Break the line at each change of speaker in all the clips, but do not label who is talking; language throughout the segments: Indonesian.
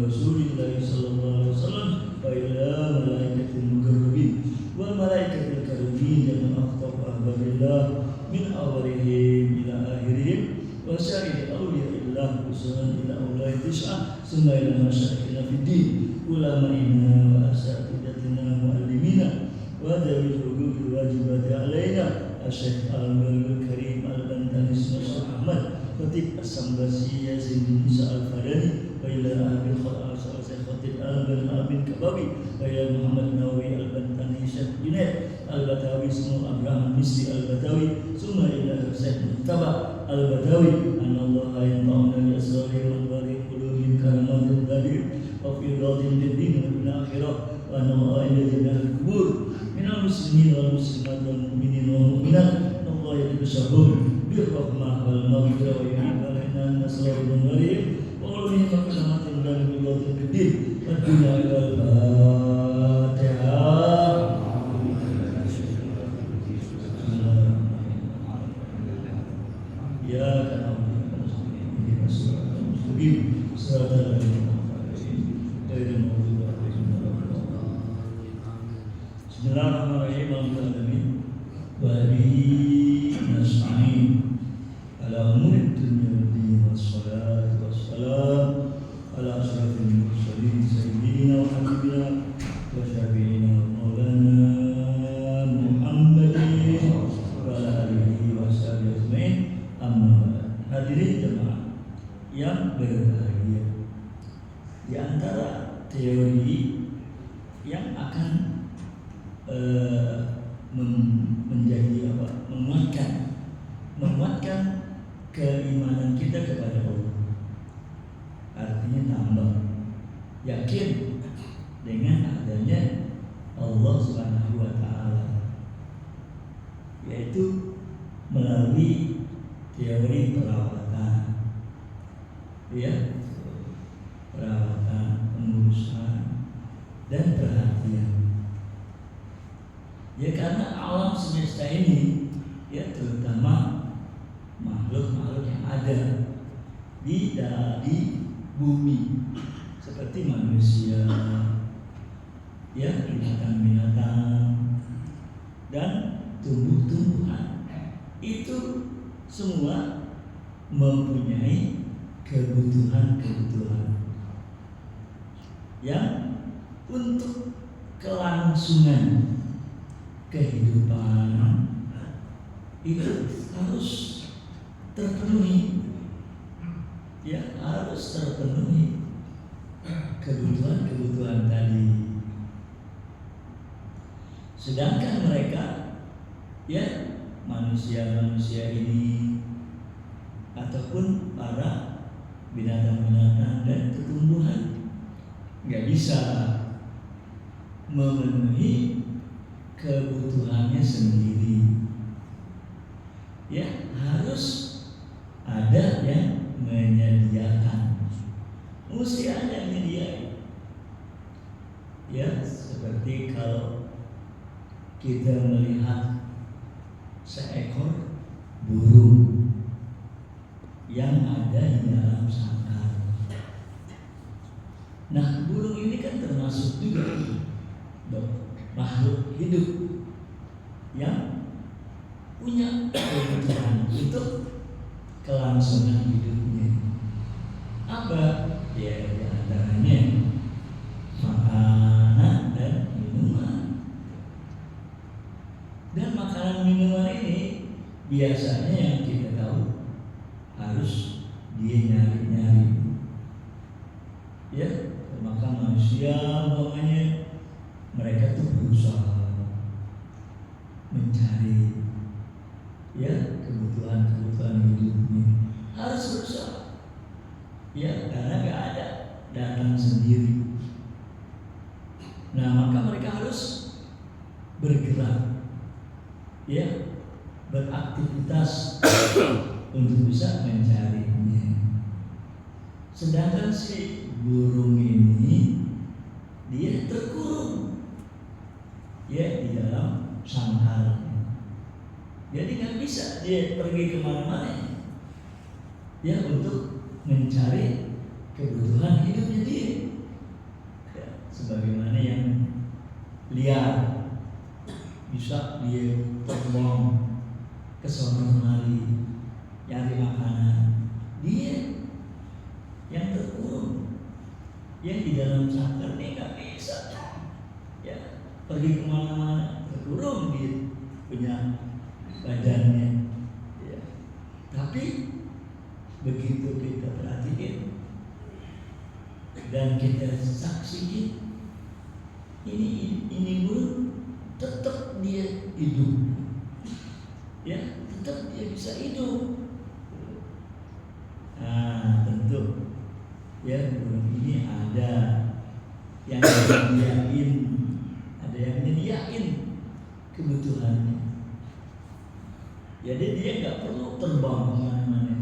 Rasulullah sallallahu alaihi wasallam wa ila malaikatil muqarrabin wal malaikatil karimin yang mengakhtab ahbabillah min awalihim ila akhirihim wa sa'iri awliyaillah usulan ila awliya tis'ah summa ila masyaikina fiddin ulama'ina wa asatidatina mu'allimina wa dawil hudud wajibati alaina Asyik Al-Balul Karim Al-Bantani Syekh Ahmad Khatib As-Sambasi Yazid bin Isa Al-Fadani wa ila ahli khalal Syekh Khatib Al-Bin Kabawi wa ila Muhammad Nawawi Al-Bantani Syekh Junaid Al-Batawi Summa Abraham Misri Al-Batawi Summa ila Syekh Muttaba Al-Batawi anallaha yanfa'una bi asrarihim wa barik qulubihim karamatil dhadir wa fi radin din wa ila akhirah wa anallaha ila al-kubur minal muslimin wal muslimat wal mu'minin wal mu'minat Allah yaitu syahur birrahmah wal maghfirah wa yu'ibal inna nasrul munwarihim wa ulumihim wa kinamatin dan billatil gede wa dunya wal fatihah ya kanam ini surat muslim surat al-Baqarah Bismillahirrahmanirrahim. Alhamdulillah wa bihi nasta'in ala umurid dunya wad din wassalatu wassalam ala asyrafil mursalin sayyidina wa habibina wa syafi'ina wa maulana Muhammadin wa ala alihi wa sahbihi ajma'in amma ba'd. Hadirin jemaah yang berbahagia, di antara teori yang akan menjadi menguatkan keimanan kita kepada Allah, artinya tambah yakin dengan adanya Allah Subhanahu wa taala, yaitu melalui teori perawatan, perawatan, pengurusan dan perhatian. Ya, karena alam semesta ini, ya terutama makhluk-makhluk yang ada di bumi seperti manusia, ya binatang-binatang dan tumbuh-tumbuhan, itu semua mempunyai kebutuhan-kebutuhan yang untuk kelangsungan kehidupan itu harus terpenuhi, ya harus terpenuhi kebutuhan-kebutuhan tadi. Sedangkan mereka, ya manusia-manusia ini ataupun para binatang-binatang dan tumbuhan nggak bisa memenuhi kebutuhannya sendiri, ya harus ada yang menyediakan, mesti ada yang menyediakan. Ya seperti kalau kita melihat seekor burung yang ada di dalam sangkar. Nah, burung ini kan termasuk juga makhluk hidup yang punya kebutuhan untuk kelangsungan hidupnya. Apa? Ya di antaranya makanan dan minuman. Dan makanan minuman ini biasanya yang kita tahu harus dia nyari-nyari. Ya, maka manusia umpamanya mereka tuh berusaha mencari, ya kebutuhan-kebutuhan hidupnya, harus berusaha, ya karena nggak ada datang sendiri. Nah maka mereka harus bergerak, ya beraktivitas untuk bisa mencarinya. Sedangkan si burung ini dia terkurung, ya di dalam sangkarnya. Jadi nggak bisa dia pergi kemana-mana, ya untuk mencari kebutuhan hidupnya dia. Ya, sebagaimana yang liar, bisa dia terbang ke sana kemari nyari makanan. Dia yang terkurung, yang di dalam sangkar ini nggak bisa ya pergi kemana-mana, terkurung dia punya badannya ya. Tapi begitu kita perhatiin dan kita saksikan, ini burung tetap dia hidup ya, tetap dia bisa hidup. Nah tentu ya burung ini ada yang menyediain, ada yang menyediain kebutuhannya. Jadi dia nggak perlu terbang kemana-mana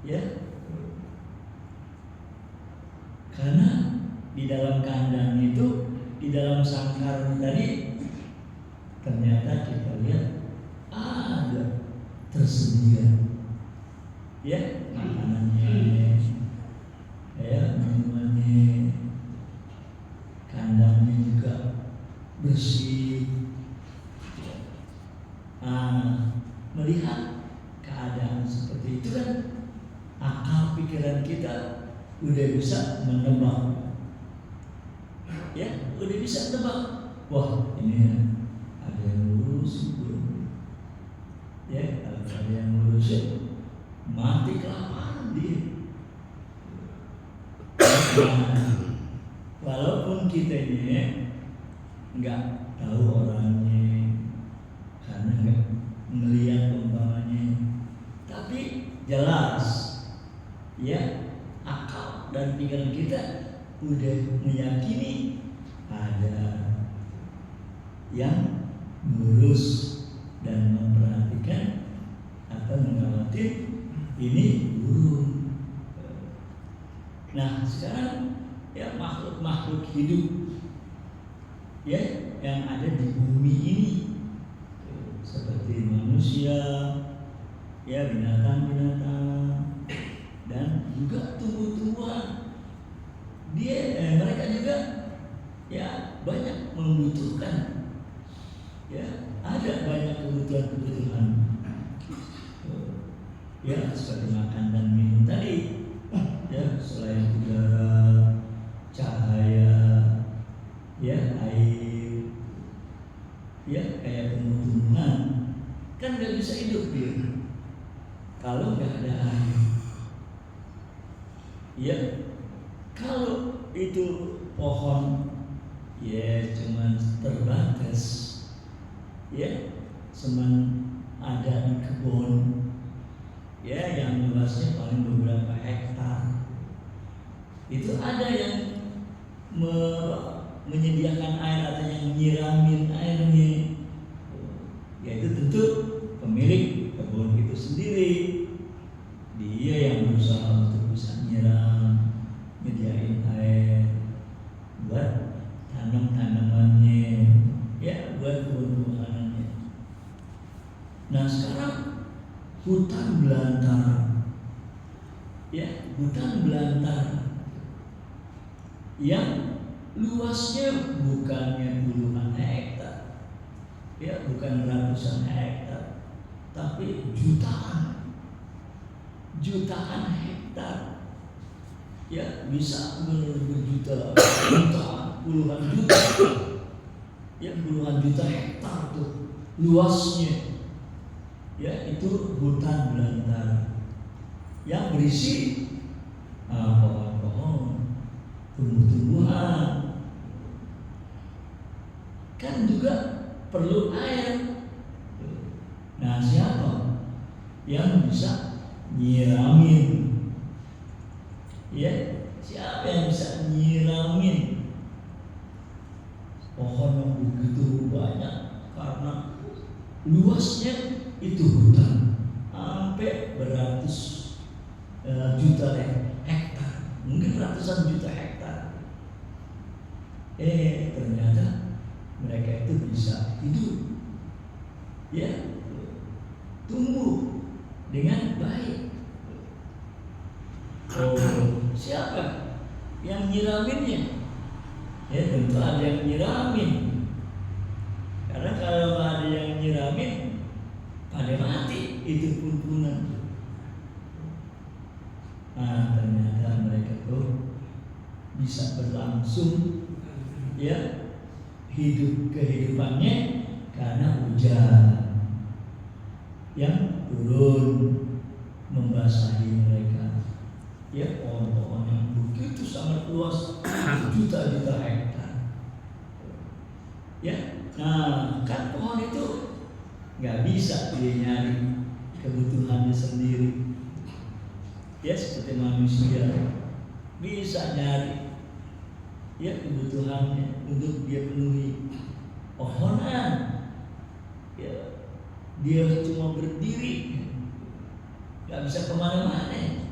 ya, karena di dalam kandang itu, di dalam sangkar tadi ternyata kita lihat ada tersedia ya makanannya ya, minumannya, kandangnya juga bersih. Melihat keadaan seperti itu kan akal pikiran kita udah bisa menebak ya, udah bisa tebak, wah ini ada yang ngurus ya, kalau ada yang ngurusin mati kelaparan dia. Walaupun kita ini nggak tahu orangnya karena nggak melihat umpamanya, tapi jelas ya akal dan pikiran kita udah meyakini ada yang ngurus dan memperhatikan atau mengawasi ini burung. Nah sekarang ya makhluk-makhluk hidup ya yang ada di bumi ini seperti manusia ya, binatang-binatang dan juga tumbuh-tumbuhan, mereka juga ya banyak membutuhkan ya, ada banyak kebutuhan ya, seperti makan dan minum tadi ya, selain udara, cahaya ya, air ya, kayak tumbuh-tumbuhan kan nggak bisa hidup dia kalau nggak ada air ya. Kalau itu pohon ya cuman terbatas ya, cuman ada di kebun ya yang luasnya paling beberapa hektar, itu ada yang menyediakan air atau yang nyiramin airnya, yaitu tentu pemilik kebun itu sendiri. Dia yang berusaha untuk bisa nyiram, nyediain air buat tanam-tanamannya ya, buat kebun-kebunannya. Nah sekarang hutan belantara ya, hutan belantara yang luasnya bukannya puluhan hektar ya, bukan ratusan hektar, tapi jutaan hektar ya, bisa berjuta, puluhan juta ya, puluhan juta hektar tuh luasnya ya, itu hutan belantara yang berisi pohon-pohon, tumbuh-tumbuhan, kan juga perlu air. Nah siapa yang bisa nyiramin ya, siapa yang bisa nyiramin pohon yang begitu banyak, karena luasnya itu hutan sampai beratus juta hektar, mungkin ratusan juta hektar. Ternyata mereka itu bisa hidup ya, tumbuh dengan baik. Siapa yang nyiraminnya? Ya tentu ada yang nyiramin, Karena kalau ada yang nyiramin, pada mati itu pun punah. Nah, ternyata mereka tuh bisa berlangsung ya hidup kehidupannya karena hujan yang turun membasahi mereka. Ya, pohon-pohon yang begitu sangat luas, juta-juta hektar. Ya, nah kan pohon itu nggak bisa dia nyari kebutuhannya sendiri. Ya, seperti manusia bisa nyari ya kebutuhannya untuk dia penuhi. Pohonan ya dia cuma berdiri, nggak bisa kemana-mana,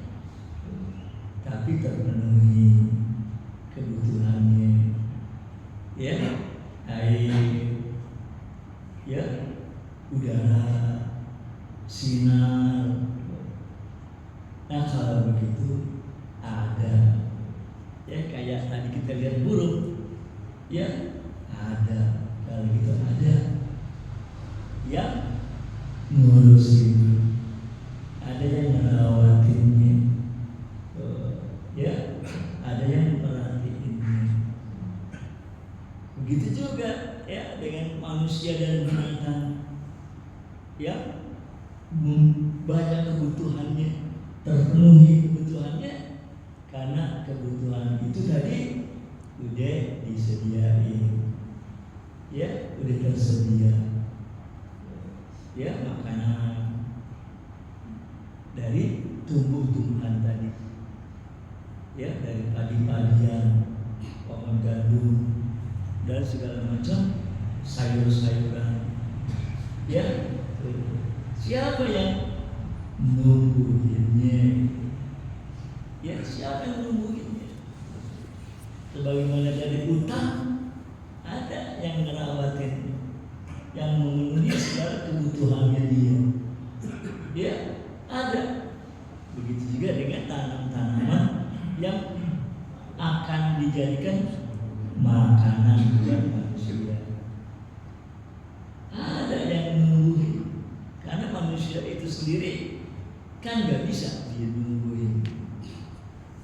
tapi terpenuhi kebutuhannya. Ya, air, ya udara, sinar. Nah kalau begitu ada ya kayak tadi kita lihat burung, ya ada kalau gitu ada yang ngurusin, ada yang ngerawatinnya, ya ada yang merhatiinnya. Begitu juga ya dengan manusia dan binatang, ya banyak kebutuhannya, terpenuhi kebutuhannya karena kebutuhan itu tadi udah disediain, ya udah tersedia, ya makanan dari tumbuh-tumbuhan tadi, ya dari padi-padian, pohon gandum dan segala macam sayur-sayuran. Ya, siapa yang numbuhinnya? Ya, siapa yang numbuhinnya? Sebagaimana dari utang, ada yang ngerawatin, yang memenuhi segala kebutuhannya dia. Ya, ada. Begitu juga dengan tanam-tanaman yang akan dijadikan makanan buat manusia. Ada yang numbuhin, karena manusia itu sendiri kan nggak bisa dia numbuhin.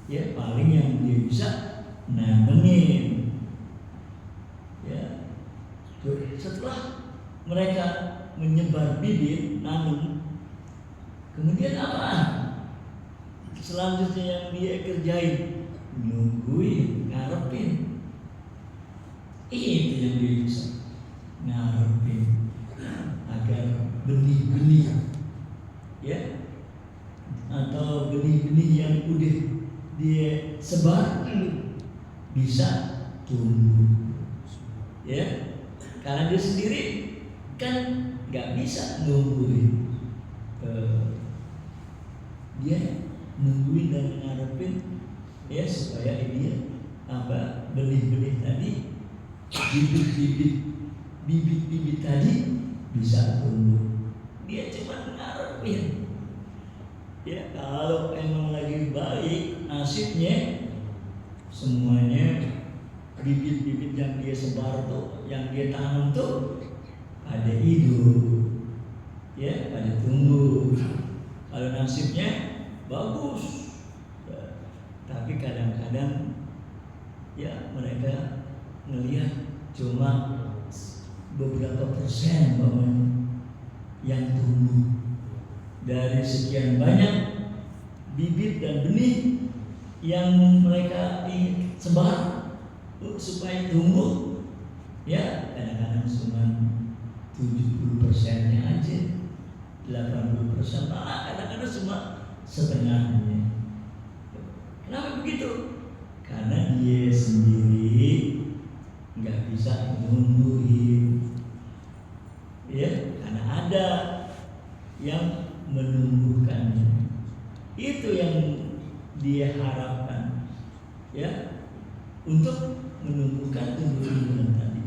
Ya, paling yang dia bisa nanemin. Ya, setelah mereka menyebar bibit, nanam, kemudian apa? Selanjutnya yang dia kerjain, nungguin, ngarepin. Itu yang dia bisa, ngarepin agar benih-benih, ya, atau benih-benih yang udah dia sebar bisa tumbuh. Ya, karena dia sendiri kan nggak bisa nungguin, dia nungguin dan ngarepin ya supaya dia apa benih-benih tadi, bibit-bibit tadi bisa tumbuh. Dia cuma ngarepin. Ya, kalau emang lagi baik nasibnya, semuanya bibit-bibit yang dia sebar tuh, yang dia tanam tuh pada hidup, ya pada tumbuh. Kalau nasibnya bagus, ya, tapi kadang-kadang ya mereka ngelihat cuma beberapa persen yang tumbuh dari sekian banyak bibit dan benih yang mereka sebar supaya tumbuh. Ya kadang-kadang cuma 70%-nya aja, 80%, malah kadang-kadang cuma setengahnya. Kenapa begitu? Karena dia sendiri nggak bisa menumbuhin, ya karena ada yang menumbuhkannya. Itu yang dia harapkan, ya, untuk menumbuhkan tumbuh-tumbuhan tadi.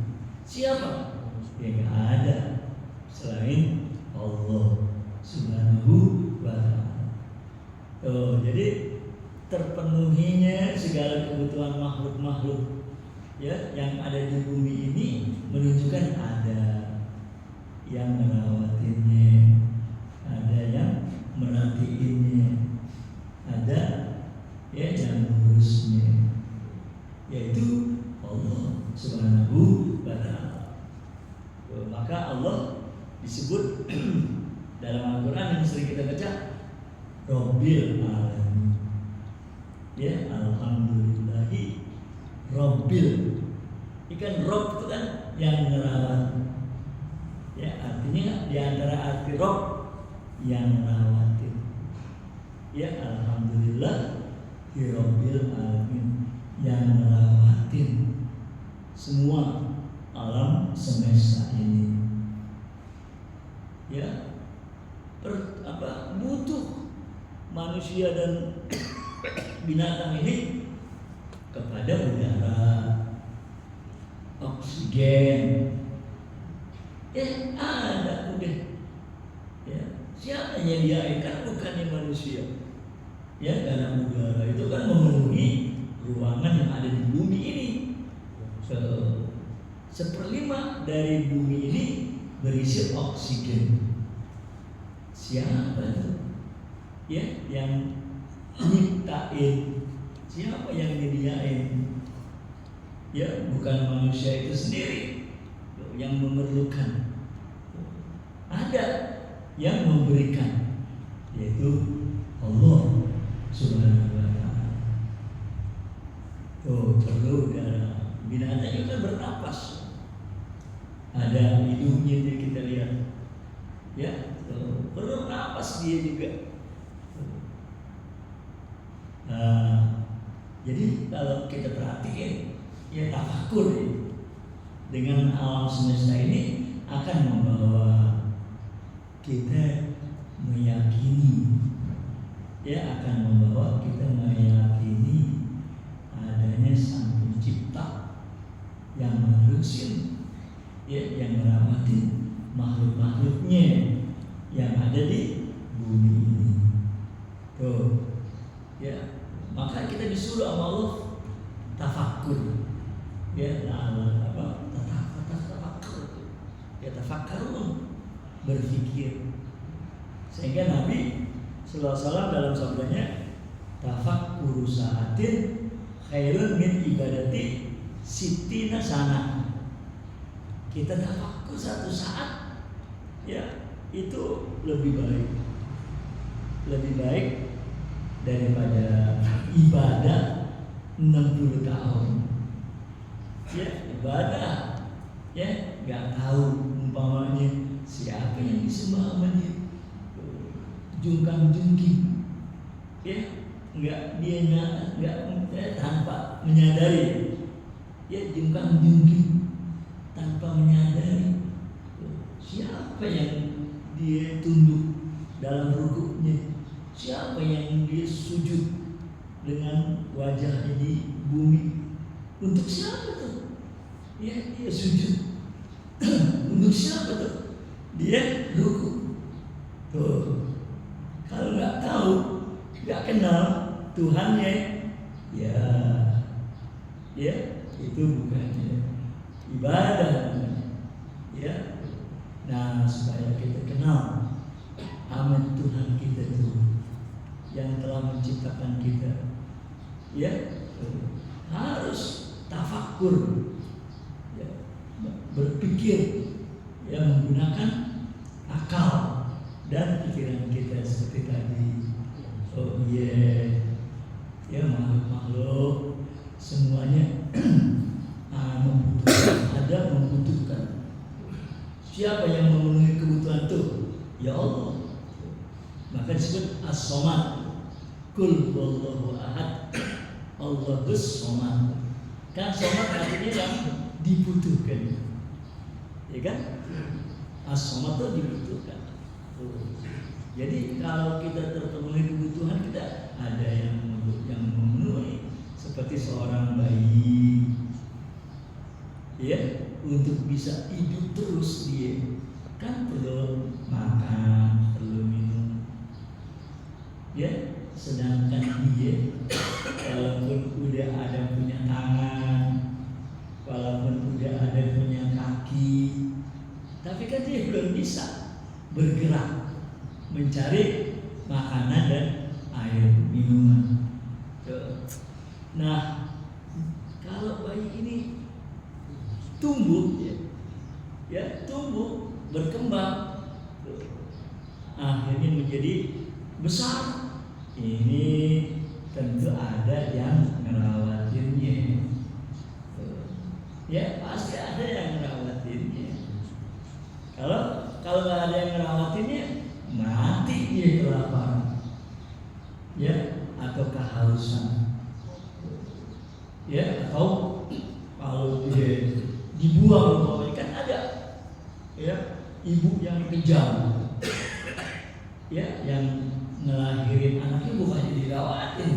Siapa? Ya nggak ada selain Allah Subhanahu wa Ta'ala. Jadi terpenuhinya segala kebutuhan makhluk-makhluk, ya, yang ada di bumi ini menunjukkan ada yang ngerawatinnya, ada yang merhatiinnya, ada ya yang ngurusnya, yaitu Allah Subhanahu wa ta'ala. Maka Allah disebut dalam Al-Quran yang sering kita baca Rabbil Alamin, ya, alhamdulillahi Rabbil. Ikan Rob itu kan yang ngerawat, ya, artinya di antara arti Rob yang ngerawatin, ya, alhamdulillah Rabbil Alamin, yang ngerawatin semua alam semesta ini, ya, butuh manusia dan binatang ini kepada udara, oksigen, ya, ada udah, ya, siapa yang nyediain? Kan bukannya manusia, ya, karena udara itu kan memenuhi ruangan yang ada di bumi ini. 1/5 dari bumi ini berisi oksigen. Siapa itu? Ya, yang nyiptain? Siapa yang nyediain? Ya, bukan manusia itu sendiri yang memerlukan. Ada yang memberikan, yaitu Allah Subhanahu wa ta'ala. Tuh, perlu udara. Binatang itu kan bernapas, ada hidungnya kita lihat, ya, perlu napas dia juga. Jadi kalau kita perhatiin, ya, tafakur dengan alam semesta ini akan membawa kita meyakini, ya, akan membawa kita meyakini adanya Sang Pencipta yang menguruskan, ya, yang merawatin makhluk-makhluknya yang ada di bumi ini. Tuh, ya, maka kita disuruh sama Allah tafakur, ya, tafakur, ya, tafakkarun, berpikir. Sehingga Nabi sallallahu alaihi wasallam dalam sabdanya, tafakkuru sa'atin khairun min ibadati sitina sana. Kita tafakkur 1 saat, ya, itu lebih baik daripada ibadah 60 tahun. Ya, ibadah, ya, nggak tahu umpamanya siapa yang disembah sama dia, jungkang-jungking, ya, nggak tanpa menyadari, ya, jungkang-jungking tanpa menyadari siapa yang dia tunduk dalam rukuknya, siapa yang dia sujud dengan wajahnya di bumi. Untuk siapa tuh? Ya, dia sujud. Untuk siapa tuh? Dia rukuk. Tuh, kalau nggak tahu, nggak kenal Tuhannya, ya, itu bukannya ibadah, ya. Nah, supaya kita kenal amat Tuhan kita itu yang telah menciptakan kita, ya, harus tafakkur, ya, berpikir, ya, menggunakan akal dan pikiran kita seperti tadi. Oh iya, ya, makhluk-makhluk semuanya membutuhkan. Siapa yang memenuhi kebutuhan itu? Ya Allah. Maka disebut as-somad. Qul huwallahu ahad, Allahus somad. Kan somad artinya yang dibutuhkan, ya kan? As-somad itu dibutuhkan. Jadi kalau kita terpenuhi kebutuhan kita, ada yang memenuhi, seperti seorang bayi, ya, untuk bisa hidup terus dia kan perlu makan, perlu minum, ya. Sedangkan dia walaupun udah ada punya tangan, walaupun udah ada punya kaki, tapi kan dia belum bisa bergerak mencari makanan dan air minuman. Nah, kalau bayi ini tumbuh, tumbuh, berkembang, akhirnya menjadi besar, ini tentu ada yang ngerawatinnya. Ya, pasti ada yang ngerawatinnya. Kalau nggak ada yang ngerawatinnya, mati dia kelaparan, atau kehausan, atau kalau dia dibuang, kan ada, ibu yang kejam, yang ngelahirin anaknya bukannya dirawatin,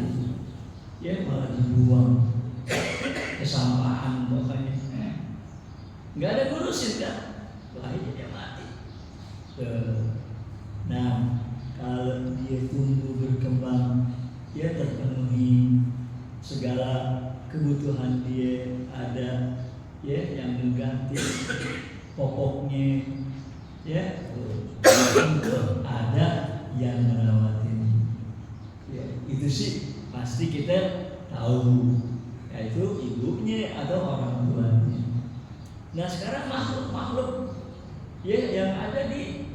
malah dibuang ke sampahan, pokoknya nggak ada ngurusin kan, akhirnya dia mati. Nah, kalau dia tumbuh berkembang, terpenuhi segala kebutuhan dia, ada yang mengganti popoknya, tentu ada yang merawatin. Itu sih pasti kita tahu, yaitu ibunya atau orang tuanya. Nah, sekarang makhluk-makhluk yang ada di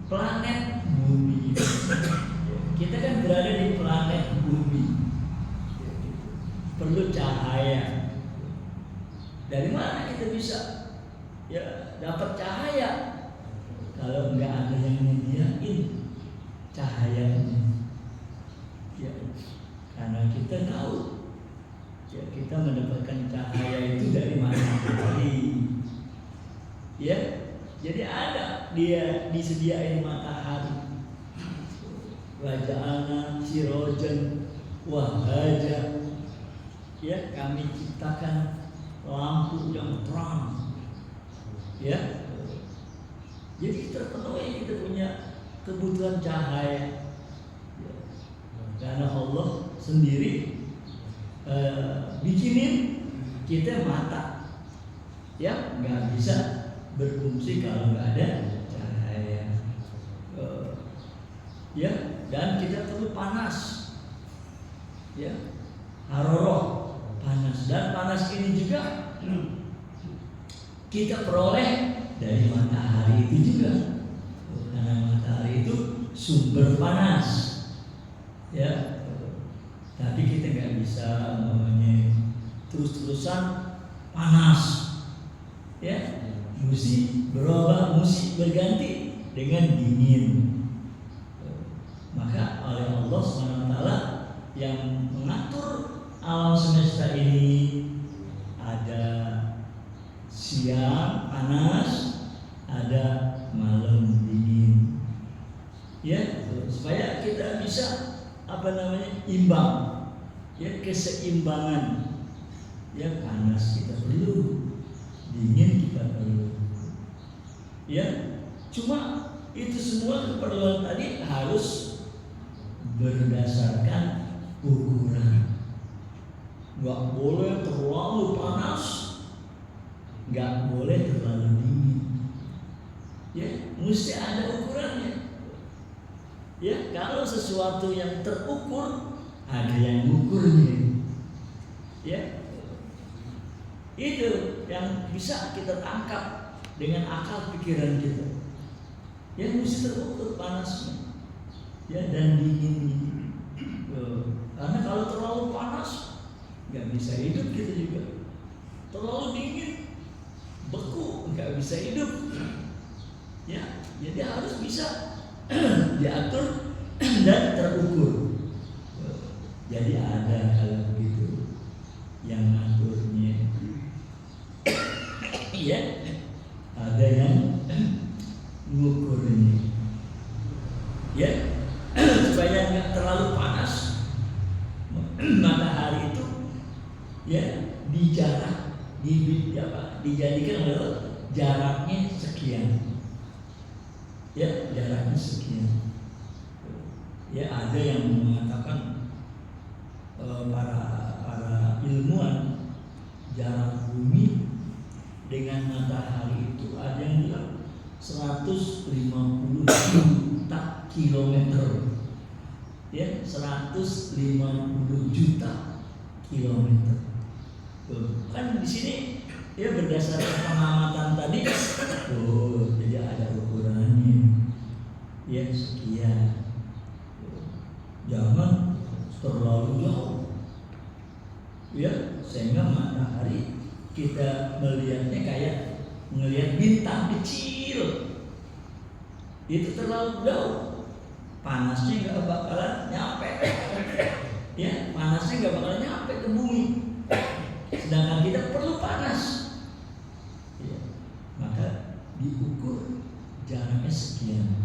planet bumi. Kita kan berada di planet bumi, perlu cahaya. Dari mana kita bisa dapat cahaya kalau nggak ada yang nyediain cahayanya? Karena kita tahu, kita mendapatkan cahaya itu dari matahari. Jadi ada dia disediain matahari. Waja'alna sirojan wahaja. Kami ciptakan lampu yang terang. Jadi terpenuhi kita punya kebutuhan cahaya. Karena Allah sendiri bikinin kita mata, nggak bisa berfungsi kalau nggak ada cahaya. Dan kita perlu panas, haroroh, panas. Dan panas ini juga kita peroleh dari matahari itu juga, karena matahari itu sumber panas. Tapi kita nggak bisa terus-terusan panas, mesti berubah, mesti berganti dengan dingin. Maka oleh Allah SWT yang mengatur alam semesta ini, ada siang panas, ada malam dingin, supaya kita bisa imbang, keseimbangan. Panas kita perlu, dingin kita perlu. Cuma itu semua keperluan tadi harus berdasarkan ukuran. Nggak boleh terlalu panas, nggak boleh terlalu dingin. Mesti ada ukurannya. Kalau sesuatu yang terukur, ada yang mengukurnya. Itu yang bisa kita tangkap dengan akal pikiran kita. Mesti terukur panasnya, dan dinginnya. Karena kalau terlalu panas, nggak bisa hidup kita juga. Terlalu dingin, beku, nggak bisa hidup. Jadi harus bisa diatur dan terukur. Jadi ada kalau begitu yang ngaturnya, ada yang ngukurnya, supaya nggak terlalu panas. Matahari itu dijadikan jaraknya sekian. Jaraknya sekian. Ada yang mengatakan para ilmuwan, jarak bumi dengan matahari itu ada yang bilang 150 juta kilometer. Ya, 150 juta kilometer. Kan di sini ya berdasarkan pengamatan tadi, jadi ada ukurannya. Ya sekian. Jangan terlalu jauh. Ya, sehingga matahari kita melihatnya kayak melihat bintang kecil. Itu terlalu jauh. Panasnya nggak bakalan nyampe. Ya, panasnya nggak bakalan nyampe ke bumi. Sedangkan kita perlu panas. Ya, maka diukur jaraknya sekian.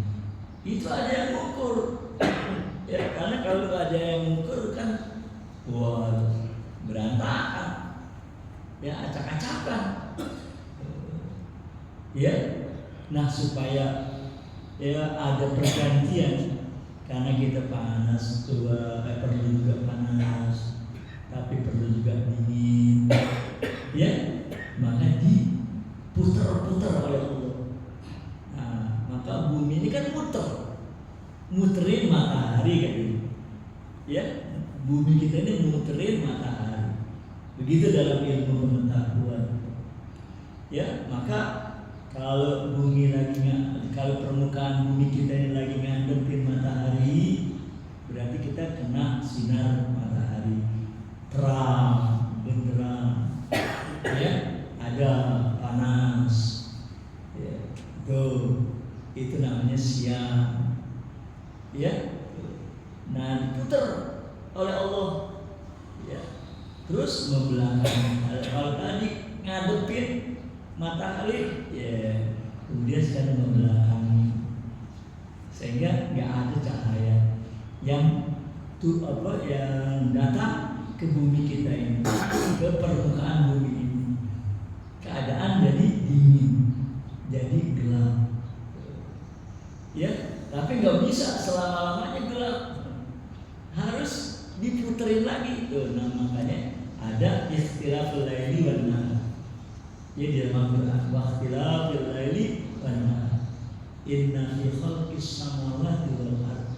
Itu ada yang mengukur. Ya, karena kalau nggak ada yang mengukur kan, wah, berantakan. Ya, acak-acakan. Ya, nah supaya ya ada pergantian, karena kita panas, perlu juga panas, tapi perlu juga dingin. Ya, maka diputar-putar oleh Allah. Nah, maka bumi ini kan muterin matahari kan ini. Ya, bumi kita ini muterin matahari. Begitu dalam ilmu pengetahuan. Ya, maka kalau permukaan bumi kita ini lagi ngadepin matahari, berarti kita kena sinar matahari terang, benderang. Ya, ada panas. Ya, itu namanya siang. Ya, nah diputar oleh Allah. Ya, terus membelakangi. Kalau tadi ngadepin matahari, ya, kemudian sekarang membelakangi, sehingga nggak ada cahaya yang datang ke bumi kita ini, ke permukaan bumi ini. Keadaan jadi dingin, jadi gelap. Ya, tapi nggak bisa selama-lamanya gelap, harus diputerin lagi. Nah, makanya ada ikhtilaful laili wan nahar. Ya, di dalam Al-Quran, waqtilafil laili wan nahar inna fi khalqis samawati wal ardh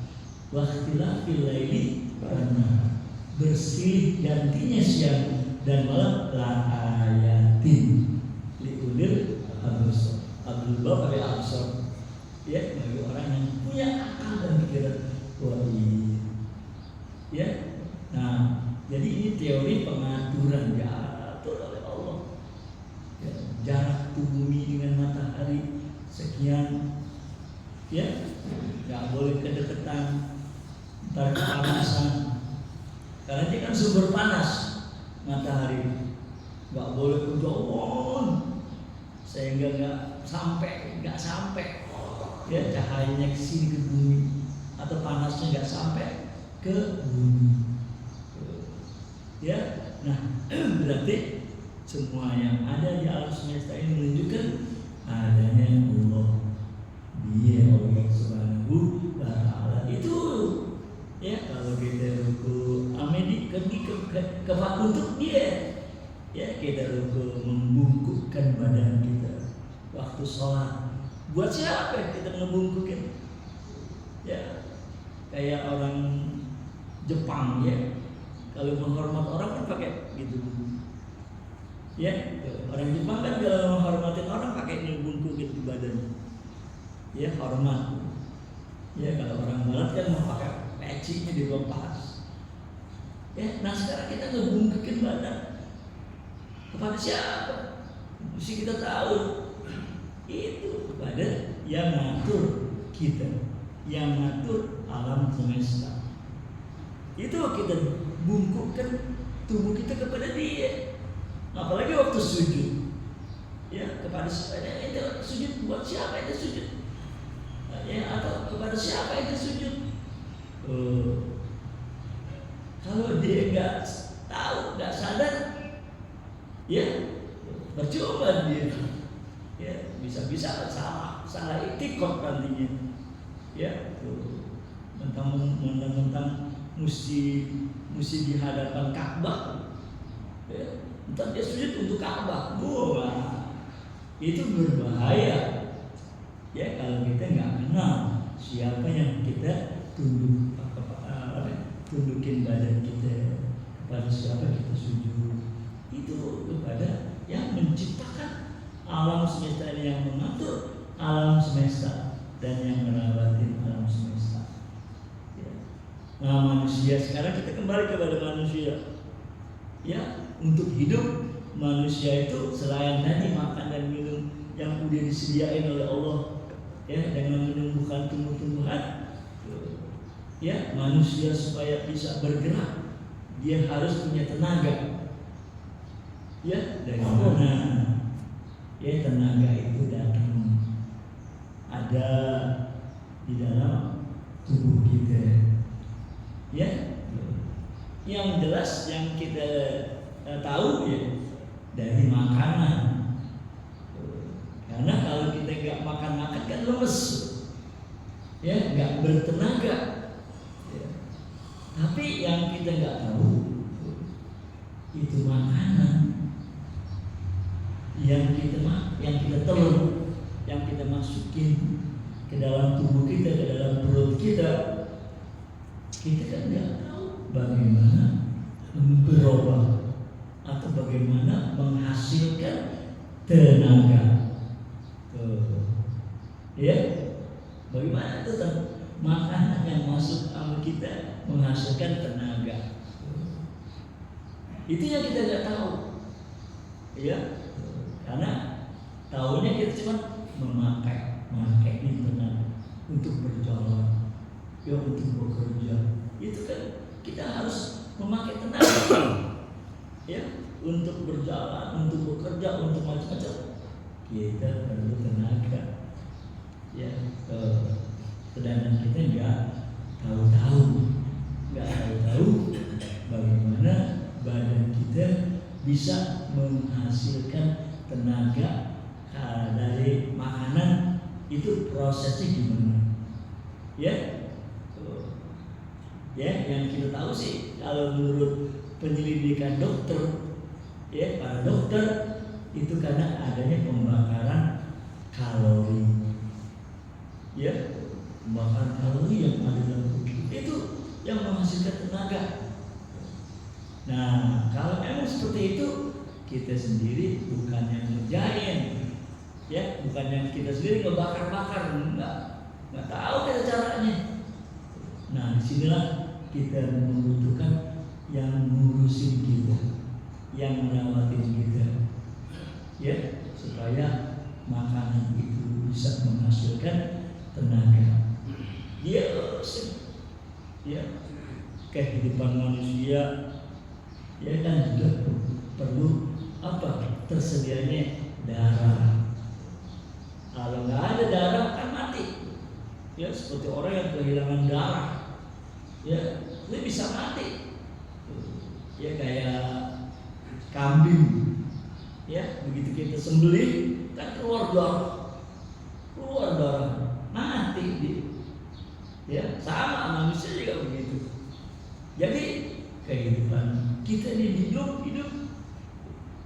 waqtilafil laili wan nahar, bersilih gantinya siang dan malam la ayatin liulil absar, abdul bab absar. Ya, bagi orang yang punya akal dan pikiran. Wah, ya. Nah, jadi ini teori pengaturan, diatur oleh Allah. Ya, jarak tubuh bumi dengan matahari sekian. Ya, nggak boleh kedekatan, ntar kepanasan. Karena dia kan sumber panas matahari, nggak boleh kejauhan sehingga nggak sampai ya cahayanya ke sini ke bumi, atau panasnya nggak sampai ke bumi. Ya, nah berarti semua yang ada di alam semesta ini menunjukkan adanya Allah. Dia Allah Subhanahu wa Ta'ala. Itu ya, kalau kita ruku amin ke untuk dia. Ya, kita ruku membungkukkan badan kita waktu sholat. Buat siapa kita ngebungkukin? Ya, kayak orang Jepang ya, kalau menghormat orang kan pakai gitu. Ya, orang Jepang kan kalau menghormatin orang pakai ngebungkukin di badan. Ya, hormat. Ya, kalau orang Barat kan mau pakai pecinya dilepas. Ya, nah sekarang kita ngebungkukin badan kepada siapa? Mesti kita tahu. Itu kepada yang ngatur kita, yang ngatur alam semesta. Itu kita bungkukkan tubuh kita kepada dia. Apalagi waktu sujud, ya, kepada itu sujud buat siapa itu sujud? Ya, atau kepada siapa itu sujud? Kalau dia nggak tahu, nggak sadar, ya percuma dia. Ya, bisa-bisa salah itikot nantinya. Ya, mentang-mentang mesti di hadapan Ka'bah. Ya, entar dia sujud untuk Ka'bah. Wah, itu berbahaya. Ya, kalau kita nggak kenal siapa yang kita tundukin badan kita, kepada siapa kita sujud, itu kepada yang menciptakan alam semesta ini, yang mengatur alam semesta dan yang merawati alam semesta. Ya. Nah, manusia sekarang kita kembali kepada manusia. Ya, untuk hidup manusia itu selain tadi makan dan minum yang udah disediain oleh Allah, ya, dengan menumbuhkan tumbuh-tumbuhan, ya, manusia supaya bisa bergerak dia harus punya tenaga. Ya, dari mana? Ya, tenaga itu datang ada di dalam tubuh kita. Ya, yang jelas yang kita tahu ya dari makanan. Karena kalau kita nggak makan kan lemes, ya, nggak bertenaga. Ya. Tapi yang kita nggak tahu itu makanan yang kita telan, yang kita masukin ke dalam tubuh kita, ke dalam perut kita. Kita kan nggak tahu bagaimana berubah atau bagaimana menghasilkan tenaga. Ya, bagaimana itu makanan yang masuk sama kita menghasilkan tenaga? Itu yang kita nggak tahu, ya, karena tahunya kita cuma memakai tenaga untuk berjalan, ya, untuk bekerja. Itu kan kita harus memakai tenaga, ya, untuk berjalan, untuk bekerja, untuk macam-macam. Kita perlu tenaga, ya. Sedangkan kita nggak tahu bagaimana badan kita bisa menghasilkan tenaga dari makanan. Itu prosesnya gimana? Ya, ya, yang kita tahu sih kalau menurut penyelidikan dokter, ya, para dokter itu karena adanya pembakaran kalori, ya, pembakaran kalori yang ada dalam tubuh itu yang menghasilkan tenaga. Nah, kalau emang seperti itu, kita sendiri bukan yang ngerjain, ya, bukan yang kita sendiri ngebakar-bakar, nggak tahu kita caranya. Nah, disinilah kita membutuhkan yang ngurusin kita, yang merawatin kita, ya, supaya makanan itu bisa menghasilkan tenaga. Ya, kehidupan manusia, ya, kan juga perlu apa? Tersedianya darah. Kalau nggak ada darah kan mati. Ya, seperti orang yang kehilangan darah, ya, dia bisa mati. Ya, kayak kambing, ya, begitu kita sembelih kan keluar darah, mati dia. Ya, sama manusia juga begitu. Jadi kehidupan kita ini hidup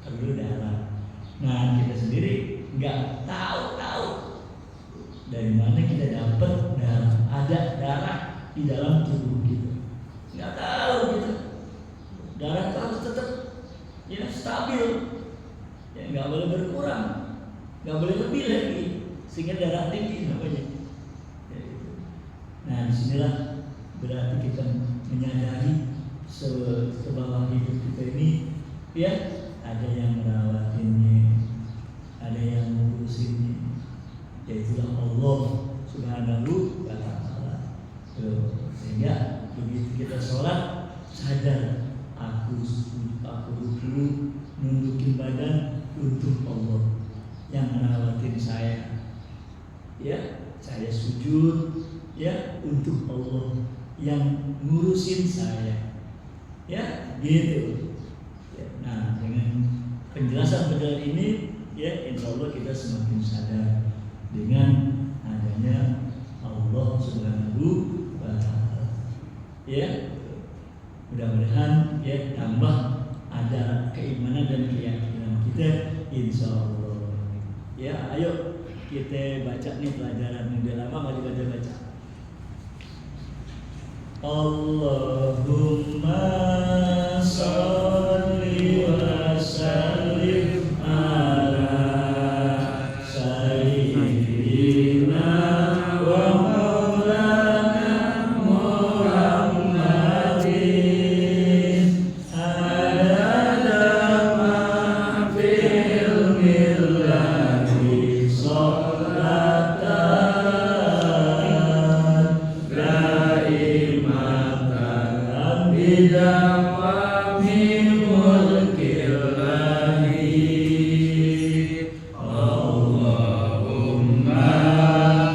perlu darah. Nah, kita sendiri nggak tahu dari mana kita dapat darah. Ada darah di dalam tubuh kita, nggak tahu gitu. Darah harus tetap, ya, stabil, ya, nggak boleh berkurang, nggak boleh lebih lagi, sehingga darah tinggi namanya. Ya, gitu. Nah, disinilah berarti kita menyadari sebab hidup kita ini, ya, ada yang merawatinnya, ada yang mengurusinnya, yaitulah Allah Subhanahu wa Ta'ala. Sehingga begitu kita sholat, sadar aku dulu nundukin badan untuk Allah yang merawatin saya, ya, saya sujud, ya, untuk Allah yang ngurusin saya, ya, gitu. Ya, nah, dengan penjelasan ini, ya, insya Allah kita semakin sadar dengan adanya Allah Subhanahu wa Ta'ala. Ya, mudah-mudahan, ya, tambah ada keimanan dan keyakinan kita, insya Allah. Ya, ayo kita baca nih pelajaran yang udah lama nggak dibaca-baca. Allahumma sholli wa sallim ala sayyidina wa maulana Muhammadin adada ma fil millati sholatan daimatan bidawami mulkillahi. Allahumma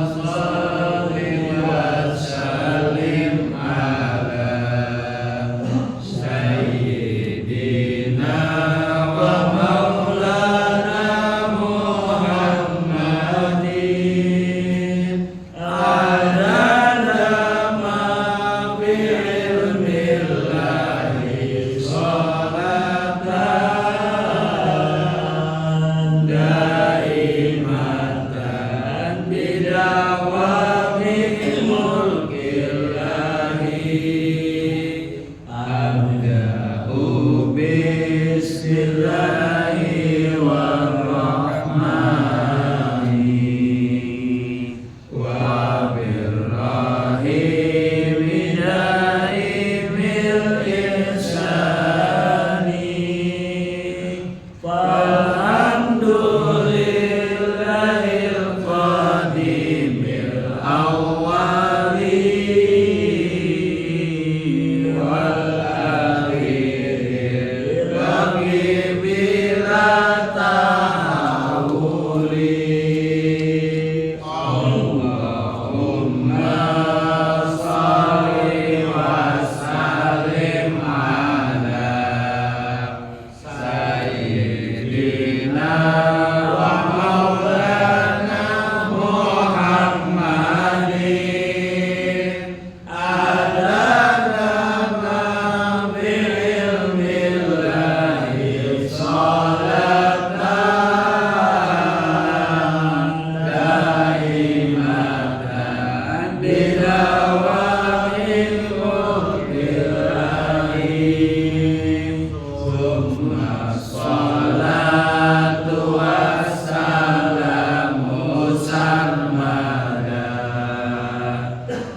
sholli wa sallim ala sayyidina wa maulana Muhammadin adada ma fil millati sholatan daimatan bidawami mulkillahi. Abda'u bismillahirrahmani wa birrahimi daimil ihsani. Falhamdulillahil qadimil awwali wal akhiril baqi bila tahawuli. Allahumma sholli wa sallim ala sayyidina wa maulana Muhammadin adada ma fil millati sholatan daimatan bidawami mulkillahi. Summa sholatu wassalamu sarmada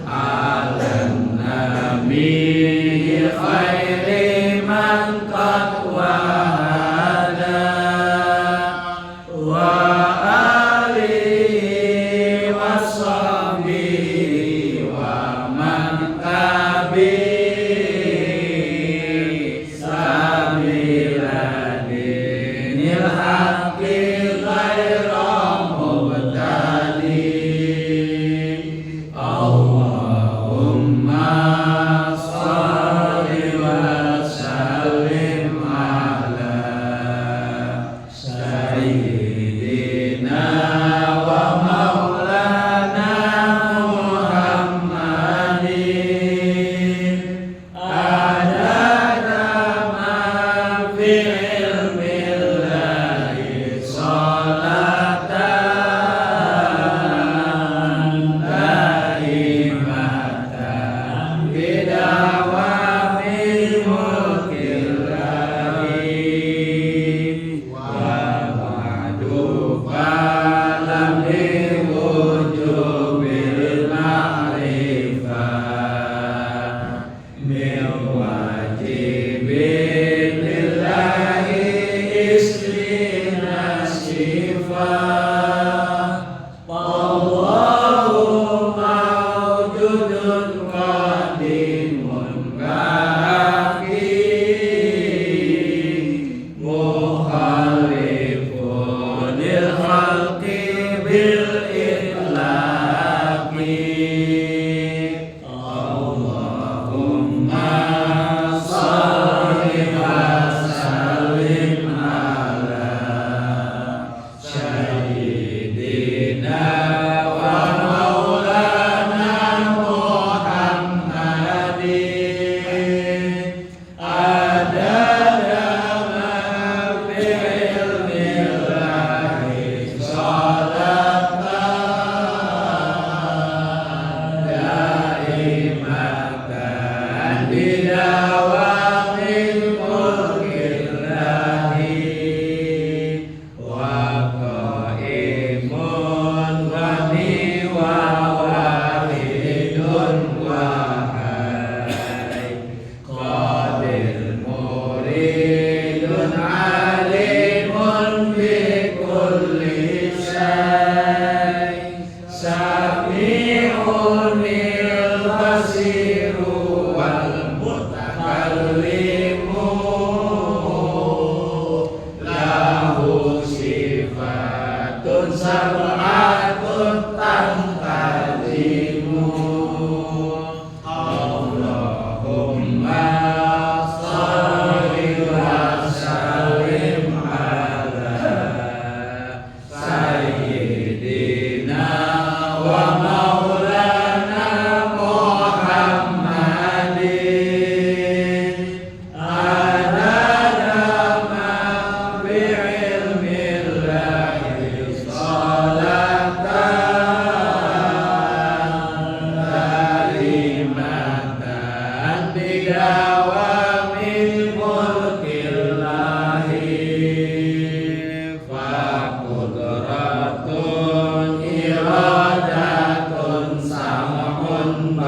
ala nabi khairi man qad wahada wa alihi wa sahbihi wa man tabi sabila dinil haqqi ghairu mubtadi. Allahumma sholli wa sallim ala sayyidina wa maulana Muhammadin adada ma fil millati sholatan daimatan bidawami mulkillahi. Wa ba'du falam liwujubil ma'rifah min wajibin lillahi islina sifah. Wallahu mawjudun qadimun baqi mukhalifun lil khalqi bil itlaqi. Allahumma sholli wa sallim ala sayyidina wa maulana Muhammadin adada ma fil millati sholatan
Amin.